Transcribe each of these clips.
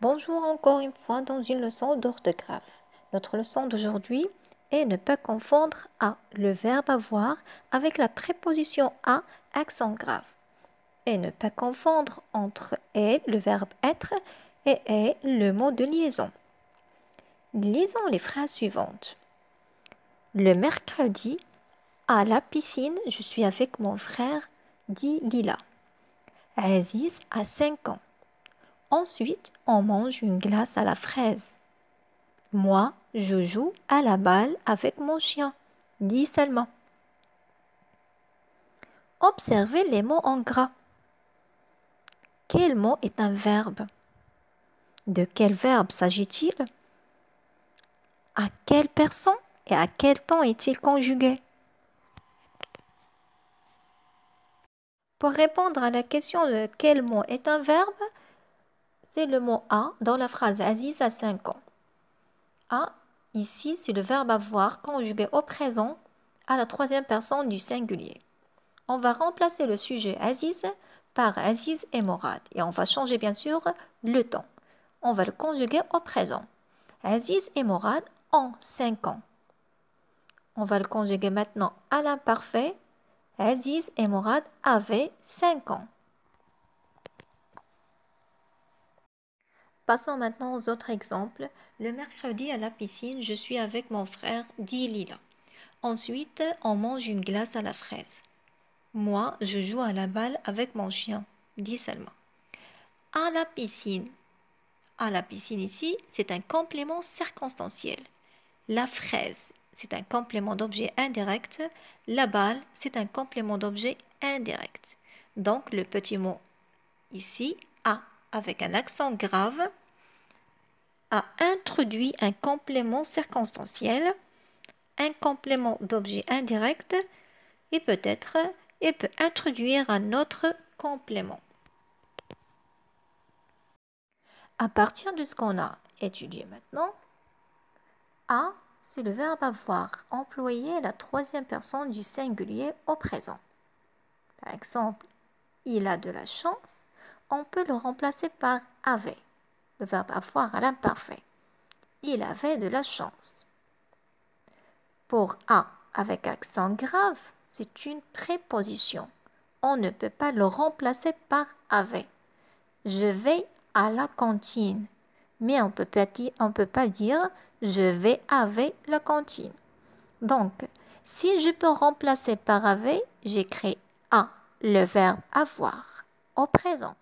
Bonjour encore une fois dans une leçon d'orthographe. Notre leçon d'aujourd'hui est ne pas confondre à, le verbe avoir, avec la préposition à, accent grave. Et ne pas confondre entre est, le verbe être, et est, le mot de liaison. Lisons les phrases suivantes. Le mercredi, à la piscine, je suis avec mon frère, dit Lila. Aziz a 5 ans. Ensuite, on mange une glace à la fraise. Moi, je joue à la balle avec mon chien, dit Salma. Observez les mots en gras. Quel mot est un verbe? De quel verbe s'agit-il? À quelle personne et à quel temps est-il conjugué? Pour répondre à la question de quel mot est un verbe, c'est le mot a dans la phrase Aziz a 5 ans. A, ici, c'est le verbe avoir conjugué au présent à la troisième personne du singulier. On va remplacer le sujet Aziz par Aziz et Morad et on va changer bien sûr le temps. On va le conjuguer au présent. Aziz et Morad ont 5 ans. On va le conjuguer maintenant à l'imparfait. Aziz et Morad avaient 5 ans. Passons maintenant aux autres exemples. Le mercredi à la piscine, je suis avec mon frère, dit Lila. Ensuite, on mange une glace à la fraise. Moi, je joue à la balle avec mon chien, dit Salma. À la piscine. À la piscine ici, c'est un complément circonstanciel. La fraise, c'est un complément d'objet indirect. La balle, c'est un complément d'objet indirect. Donc, le petit mot ici, a, avec un accent grave, a introduit un complément circonstanciel, un complément d'objet indirect et peut introduire un autre complément. À partir de ce qu'on a étudié maintenant, a, c'est le verbe avoir employé à la troisième personne du singulier au présent. Par exemple, il a de la chance, on peut le remplacer par avait, le verbe avoir à l'imparfait. Il avait de la chance. Pour a avec accent grave, c'est une préposition. On ne peut pas le remplacer par avait. Je vais à la cantine. Mais on ne peut pas dire je vais avec la cantine. Donc, si je peux remplacer par avait, j'écris a, le verbe avoir, au présent.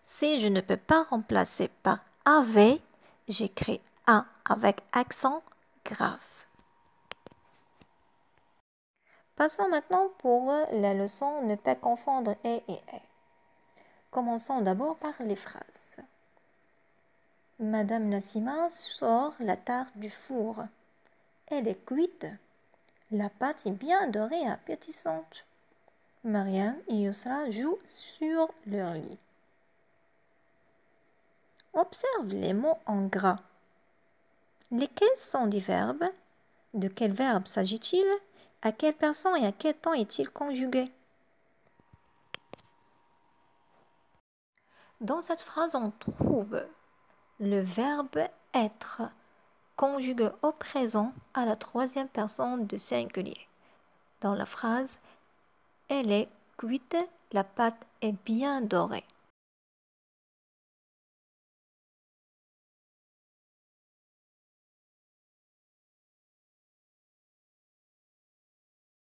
Si je ne peux pas remplacer par avait, j'écris a avec accent grave. Passons maintenant pour la leçon ne pas confondre et est. Commençons d'abord par les phrases. Madame Nassima sort la tarte du four. Elle est cuite. La pâte est bien dorée et appétissante. Mariam et Yusra jouent sur leur lit. Observe les mots en gras. Lesquels sont des verbes? De quel verbe s'agit-il? À quelle personne et à quel temps est-il conjugué? Dans cette phrase, on trouve le verbe être conjugué au présent à la troisième personne du singulier. Dans la phrase, elle est cuite, la pâte est bien dorée.